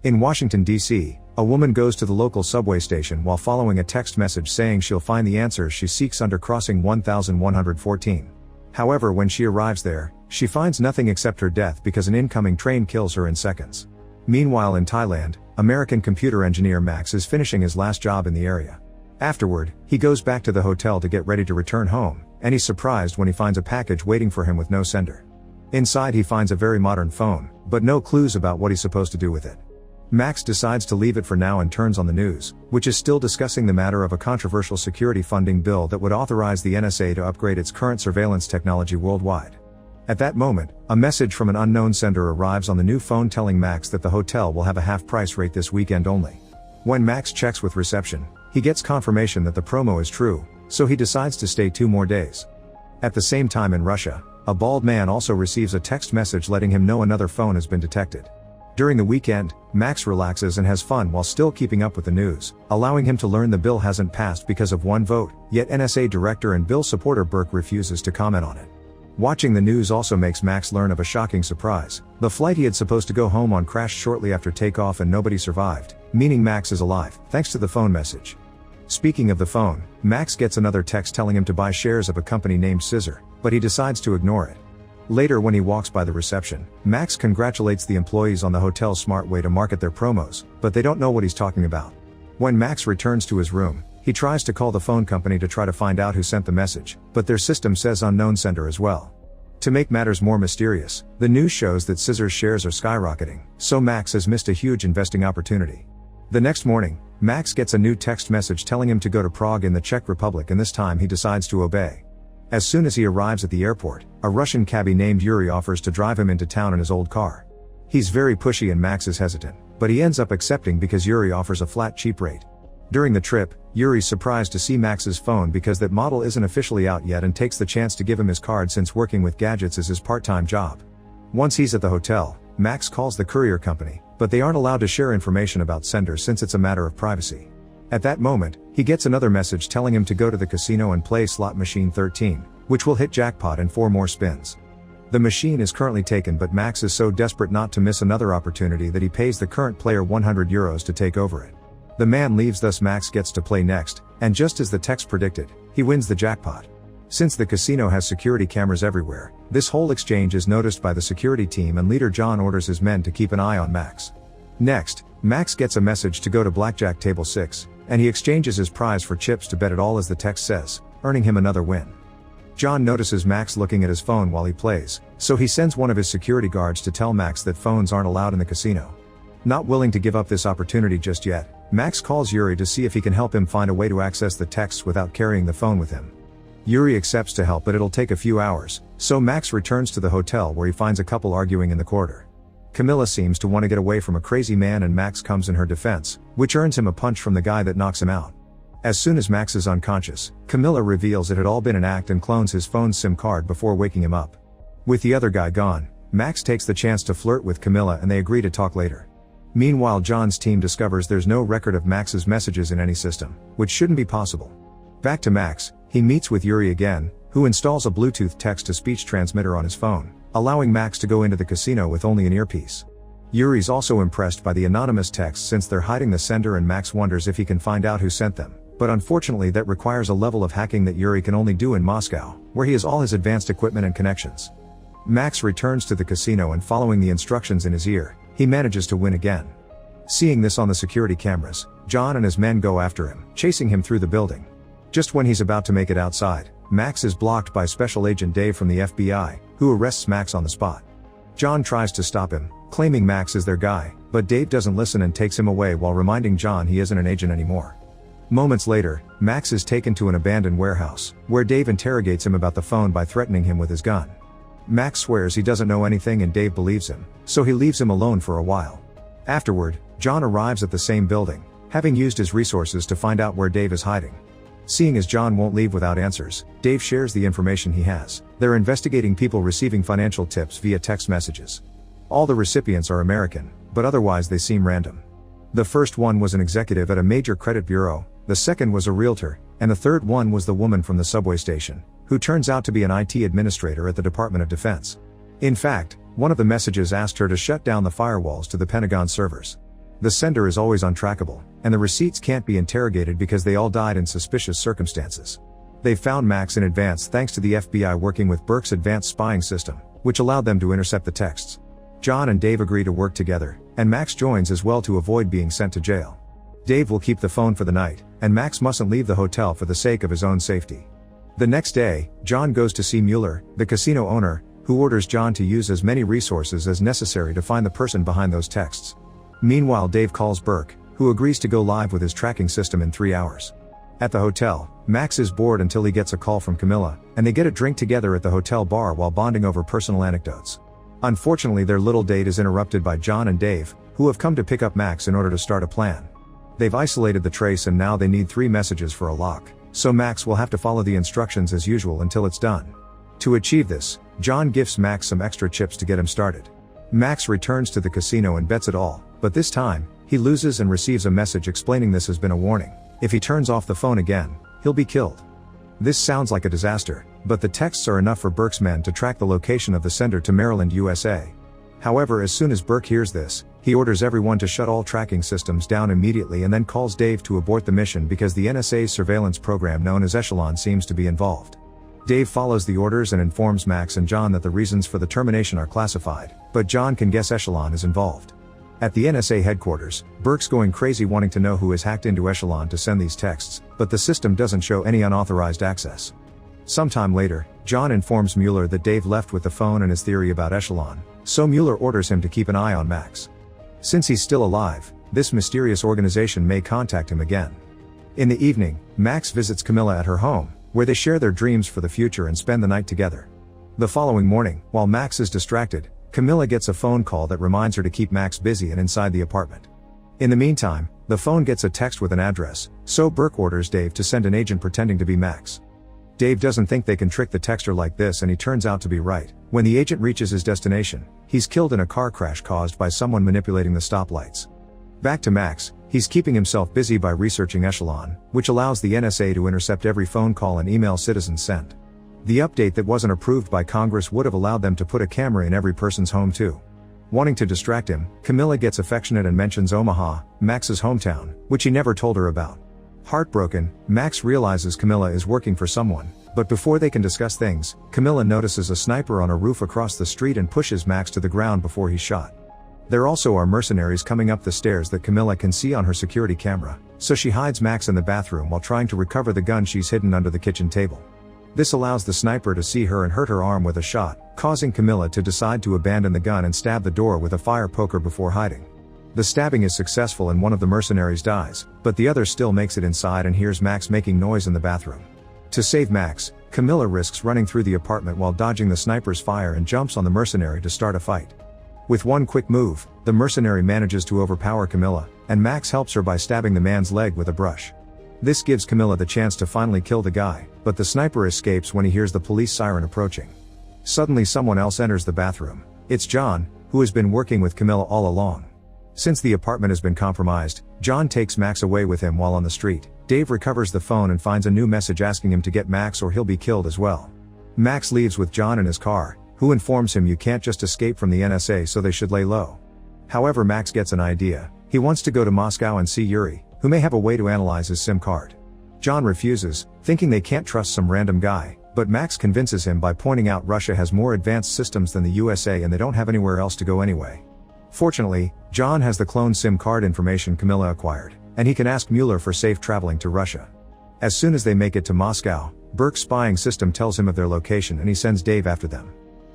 In Washington, D.C., a woman goes to the local subway station while following a text message saying she'll find the answers she seeks under crossing 1114. However, when she arrives there, she finds nothing except her death because an incoming train kills her in seconds. Meanwhile in Thailand, American computer engineer Max is finishing his last job in the area. Afterward, he goes back to the hotel to get ready to return home, and he's surprised when he finds a package waiting for him with no sender. Inside he finds a very modern phone, but no clues about what he's supposed to do with it. Max decides to leave it for now and turns on the news, which is still discussing the matter of a controversial security funding bill that would authorize the NSA to upgrade its current surveillance technology worldwide. At that moment, a message from an unknown sender arrives on the new phone telling Max that the hotel will have a half-price rate this weekend only. When Max checks with reception, he gets confirmation that the promo is true, so he decides to stay 2 more days. At the same time in Russia, a bald man also receives a text message letting him know another phone has been detected. During the weekend, Max relaxes and has fun while still keeping up with the news, allowing him to learn the bill hasn't passed because of 1 vote, yet NSA director and bill supporter Burke refuses to comment on it. Watching the news also makes Max learn of a shocking surprise. The flight he had supposed to go home on crashed shortly after takeoff and nobody survived, meaning Max is alive, thanks to the phone message. Speaking of the phone, Max gets another text telling him to buy shares of a company named Scissor, but he decides to ignore it. Later when he walks by the reception, Max congratulates the employees on the hotel's smart way to market their promos, but they don't know what he's talking about. When Max returns to his room, he tries to call the phone company to try to find out who sent the message, but their system says unknown sender as well. To make matters more mysterious, the news shows that Scissor's shares are skyrocketing, so Max has missed a huge investing opportunity. The next morning, Max gets a new text message telling him to go to Prague in the Czech Republic, and this time he decides to obey. As soon as he arrives at the airport, a Russian cabbie named Yuri offers to drive him into town in his old car. He's very pushy and Max is hesitant, but he ends up accepting because Yuri offers a flat cheap rate. During the trip, Yuri's surprised to see Max's phone because that model isn't officially out yet and takes the chance to give him his card since working with gadgets is his part-time job. Once he's at the hotel, Max calls the courier company, but they aren't allowed to share information about senders since it's a matter of privacy. At that moment, he gets another message telling him to go to the casino and play slot machine 13, which will hit jackpot in 4 more spins. The machine is currently taken, but Max is so desperate not to miss another opportunity that he pays the current player €100 to take over it. The man leaves, thus Max gets to play next, and just as the text predicted, he wins the jackpot. Since the casino has security cameras everywhere, this whole exchange is noticed by the security team and leader John orders his men to keep an eye on Max. Next, Max gets a message to go to blackjack table 6, and he exchanges his prize for chips to bet it all as the text says, earning him another win. John notices Max looking at his phone while he plays, so he sends one of his security guards to tell Max that phones aren't allowed in the casino. Not willing to give up this opportunity just yet, Max calls Yuri to see if he can help him find a way to access the texts without carrying the phone with him. Yuri accepts to help, but it'll take a few hours, so Max returns to the hotel where he finds a couple arguing in the corridor. Camilla seems to want to get away from a crazy man and Max comes in her defense, which earns him a punch from the guy that knocks him out. As soon as Max is unconscious, Camilla reveals it had all been an act and clones his phone's SIM card before waking him up. With the other guy gone, Max takes the chance to flirt with Camilla and they agree to talk later. Meanwhile, John's team discovers there's no record of Max's messages in any system, which shouldn't be possible. Back to Max, he meets with Yuri again, who installs a Bluetooth text-to-speech transmitter on his phone, allowing Max to go into the casino with only an earpiece. Yuri's also impressed by the anonymous texts since they're hiding the sender, and Max wonders if he can find out who sent them, but unfortunately that requires a level of hacking that Yuri can only do in Moscow, where he has all his advanced equipment and connections. Max returns to the casino and following the instructions in his ear, he manages to win again. Seeing this on the security cameras, John and his men go after him, chasing him through the building. Just when he's about to make it outside, Max is blocked by Special Agent Dave from the FBI, who arrests Max on the spot. John tries to stop him, claiming Max is their guy, but Dave doesn't listen and takes him away while reminding John he isn't an agent anymore. Moments later, Max is taken to an abandoned warehouse, where Dave interrogates him about the phone by threatening him with his gun. Max swears he doesn't know anything and Dave believes him, so he leaves him alone for a while. Afterward, John arrives at the same building, having used his resources to find out where Dave is hiding. Seeing as John won't leave without answers, Dave shares the information he has. They're investigating people receiving financial tips via text messages. All the recipients are American, but otherwise they seem random. The first one was an executive at a major credit bureau, the second was a realtor, and the third one was the woman from the subway station, who turns out to be an IT administrator at the Department of Defense. In fact, one of the messages asked her to shut down the firewalls to the Pentagon servers. The sender is always untrackable, and the receipts can't be interrogated because they all died in suspicious circumstances. They found Max in advance thanks to the FBI working with Burke's advanced spying system, which allowed them to intercept the texts. John and Dave agree to work together, and Max joins as well to avoid being sent to jail. Dave will keep the phone for the night, and Max mustn't leave the hotel for the sake of his own safety. The next day, John goes to see Mueller, the casino owner, who orders John to use as many resources as necessary to find the person behind those texts. Meanwhile, Dave calls Burke, who agrees to go live with his tracking system in 3 hours. At the hotel, Max is bored until he gets a call from Camilla, and they get a drink together at the hotel bar while bonding over personal anecdotes. Unfortunately, their little date is interrupted by John and Dave, who have come to pick up Max in order to start a plan. They've isolated the trace and now they need 3 messages for a lock, so Max will have to follow the instructions as usual until it's done. To achieve this, John gifts Max some extra chips to get him started. Max returns to the casino and bets it all, but this time, he loses and receives a message explaining this has been a warning. If he turns off the phone again, he'll be killed. This sounds like a disaster, but the texts are enough for Burke's men to track the location of the sender to Maryland, USA. However, as soon as Burke hears this, he orders everyone to shut all tracking systems down immediately and then calls Dave to abort the mission because the NSA's surveillance program known as Echelon seems to be involved. Dave follows the orders and informs Max and John that the reasons for the termination are classified, but John can guess Echelon is involved. At the NSA headquarters, Burke's going crazy wanting to know who has hacked into Echelon to send these texts, but the system doesn't show any unauthorized access. Sometime later, John informs Mueller that Dave left with the phone and his theory about Echelon, so Mueller orders him to keep an eye on Max. Since he's still alive, this mysterious organization may contact him again. In the evening, Max visits Camilla at her home, where they share their dreams for the future and spend the night together. The following morning, while Max is distracted, Camilla gets a phone call that reminds her to keep Max busy and inside the apartment. In the meantime, the phone gets a text with an address, so Burke orders Dave to send an agent pretending to be Max. Dave doesn't think they can trick the texter like this and he turns out to be right. When the agent reaches his destination, he's killed in a car crash caused by someone manipulating the stoplights. Back to Max, he's keeping himself busy by researching Echelon, which allows the NSA to intercept every phone call and email citizens send. The update that wasn't approved by Congress would have allowed them to put a camera in every person's home too. Wanting to distract him, Camilla gets affectionate and mentions Omaha, Max's hometown, which he never told her about. Heartbroken, Max realizes Camilla is working for someone, but before they can discuss things, Camilla notices a sniper on a roof across the street and pushes Max to the ground before he's shot. There also are mercenaries coming up the stairs that Camilla can see on her security camera, so she hides Max in the bathroom while trying to recover the gun she's hidden under the kitchen table. This allows the sniper to see her and hurt her arm with a shot, causing Camilla to decide to abandon the gun and stab the door with a fire poker before hiding. The stabbing is successful and one of the mercenaries dies, but the other still makes it inside and hears Max making noise in the bathroom. To save Max, Camilla risks running through the apartment while dodging the sniper's fire and jumps on the mercenary to start a fight. With one quick move, the mercenary manages to overpower Camilla, and Max helps her by stabbing the man's leg with a brush. This gives Camilla the chance to finally kill the guy, but the sniper escapes when he hears the police siren approaching. Suddenly someone else enters the bathroom. It's John, who has been working with Camilla all along. Since the apartment has been compromised, John takes Max away with him while on the street. Dave recovers the phone and finds a new message asking him to get Max or he'll be killed as well. Max leaves with John in his car, who informs him you can't just escape from the NSA, so they should lay low. However, Max gets an idea. He wants to go to Moscow and see Yuri, who may have a way to analyze his SIM card. John refuses, thinking they can't trust some random guy, but Max convinces him by pointing out Russia has more advanced systems than the USA and they don't have anywhere else to go anyway. Fortunately, John has the cloned SIM card information Camilla acquired, and he can ask Mueller for safe traveling to Russia. As soon as they make it to Moscow, Burke's spying system tells him of their location and he sends Dave after them.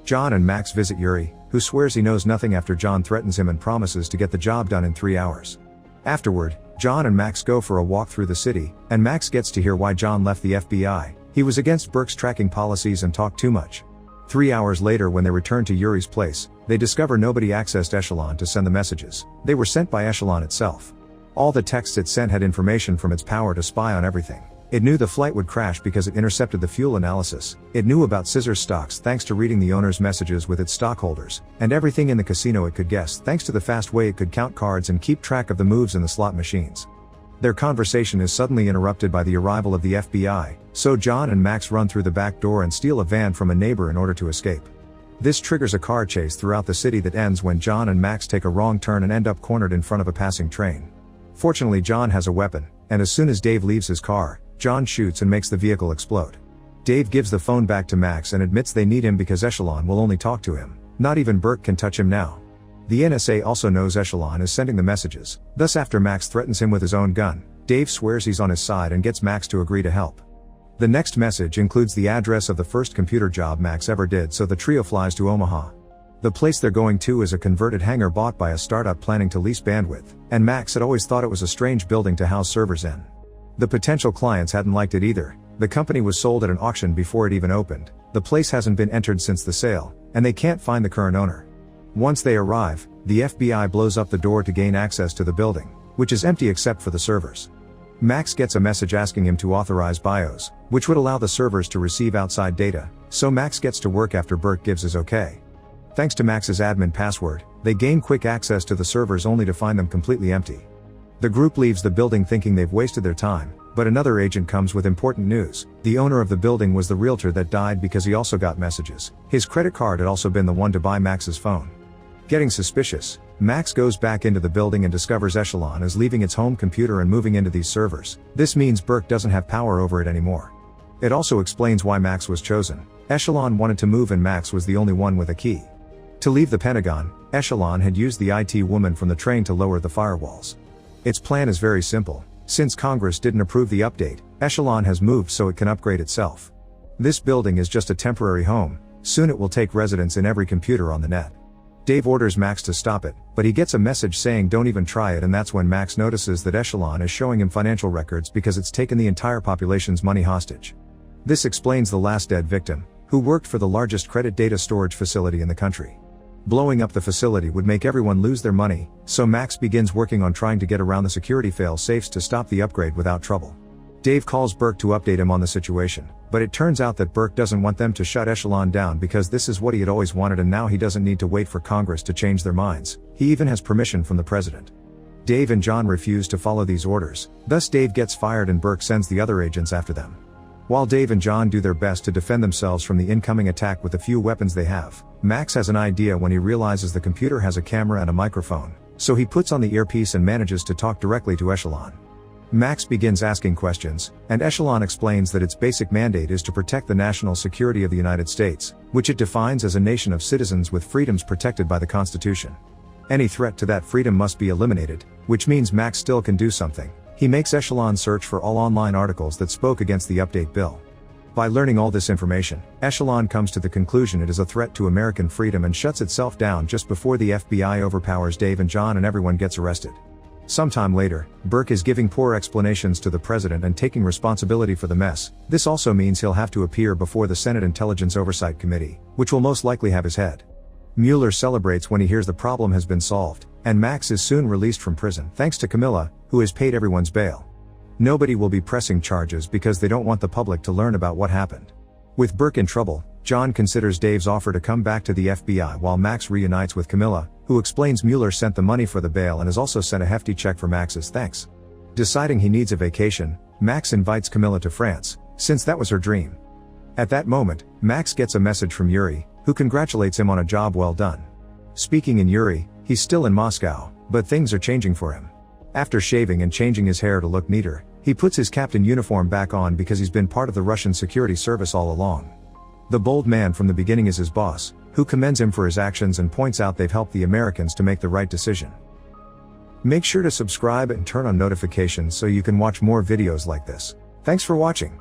John and Max visit Yuri, who swears he knows nothing after John threatens him and promises to get the job done in 3 hours. Afterward, John and Max go for a walk through the city, and Max gets to hear why John left the FBI. He was against Burke's tracking policies and talked too much. 3 hours later, when they return to Yuri's place, they discover nobody accessed Echelon to send the messages. They were sent by Echelon itself. All the texts it sent had information from its power to spy on everything. It knew the flight would crash because it intercepted the fuel analysis. It knew about scissors stocks thanks to reading the owner's messages with its stockholders, and everything in the casino it could guess thanks to the fast way it could count cards and keep track of the moves in the slot machines. Their conversation is suddenly interrupted by the arrival of the FBI, so John and Max run through the back door and steal a van from a neighbor in order to escape. This triggers a car chase throughout the city that ends when John and Max take a wrong turn and end up cornered in front of a passing train. Fortunately, John has a weapon, and as soon as Dave leaves his car, John shoots and makes the vehicle explode. Dave gives the phone back to Max and admits they need him because Echelon will only talk to him. Not even Burke can touch him now. The NSA also knows Echelon is sending the messages, thus after Max threatens him with his own gun, Dave swears he's on his side and gets Max to agree to help. The next message includes the address of the first computer job Max ever did, so the trio flies to Omaha. The place they're going to is a converted hangar bought by a startup planning to lease bandwidth, and Max had always thought it was a strange building to house servers in. The potential clients hadn't liked it either. The company was sold at an auction before it even opened, the place hasn't been entered since the sale, and they can't find the current owner. Once they arrive, the FBI blows up the door to gain access to the building, which is empty except for the servers. Max gets a message asking him to authorize BIOS, which would allow the servers to receive outside data, so Max gets to work after Burke gives his okay. Thanks to Max's admin password, they gain quick access to the servers only to find them completely empty. The group leaves the building thinking they've wasted their time, but another agent comes with important news. The owner of the building was the realtor that died because he also got messages. His credit card had also been the one to buy Max's phone. Getting suspicious, Max goes back into the building and discovers Echelon is leaving its home computer and moving into these servers. This means Burke doesn't have power over it anymore. It also explains why Max was chosen. Echelon wanted to move and Max was the only one with a key. To leave the Pentagon, Echelon had used the IT woman from the train to lower the firewalls. Its plan is very simple. Since Congress didn't approve the update, Echelon has moved so it can upgrade itself. This building is just a temporary home, soon it will take residence in every computer on the net. Dave orders Max to stop it, but he gets a message saying don't even try it, and that's when Max notices that Echelon is showing him financial records because it's taken the entire population's money hostage. This explains the last dead victim, who worked for the largest credit data storage facility in the country. Blowing up the facility would make everyone lose their money, so Max begins working on trying to get around the security fail-safes to stop the upgrade without trouble. Dave calls Burke to update him on the situation, but it turns out that Burke doesn't want them to shut Echelon down because this is what he had always wanted, and now he doesn't need to wait for Congress to change their minds. He even has permission from the president. Dave and John refuse to follow these orders, thus Dave gets fired and Burke sends the other agents after them. While Dave and John do their best to defend themselves from the incoming attack with the few weapons they have, Max has an idea when he realizes the computer has a camera and a microphone, so he puts on the earpiece and manages to talk directly to Echelon. Max begins asking questions, and Echelon explains that its basic mandate is to protect the national security of the United States, which it defines as a nation of citizens with freedoms protected by the Constitution. Any threat to that freedom must be eliminated, which means Max still can do something. He makes Echelon search for all online articles that spoke against the update bill. By learning all this information, Echelon comes to the conclusion it is a threat to American freedom and shuts itself down just before the FBI overpowers Dave and John and everyone gets arrested. Sometime later, Burke is giving poor explanations to the president and taking responsibility for the mess. This also means he'll have to appear before the Senate Intelligence Oversight Committee, which will most likely have his head. Mueller celebrates when he hears the problem has been solved, and Max is soon released from prison thanks to Camilla, who has paid everyone's bail. Nobody will be pressing charges because they don't want the public to learn about what happened. With Burke in trouble, John considers Dave's offer to come back to the FBI while Max reunites with Camilla, who explains Mueller sent the money for the bail and has also sent a hefty check for Max's thanks. Deciding he needs a vacation, Max invites Camilla to France, since that was her dream. At that moment, Max gets a message from Yuri, who congratulates him on a job well done. Speaking in Yuri, he's still in Moscow, but things are changing for him. After shaving and changing his hair to look neater, he puts his captain uniform back on because he's been part of the Russian security service all along. The bold man from the beginning is his boss, who commends him for his actions and points out they've helped the Americans to make the right decision. Make sure to subscribe and turn on notifications so you can watch more videos like this. Thanks for watching.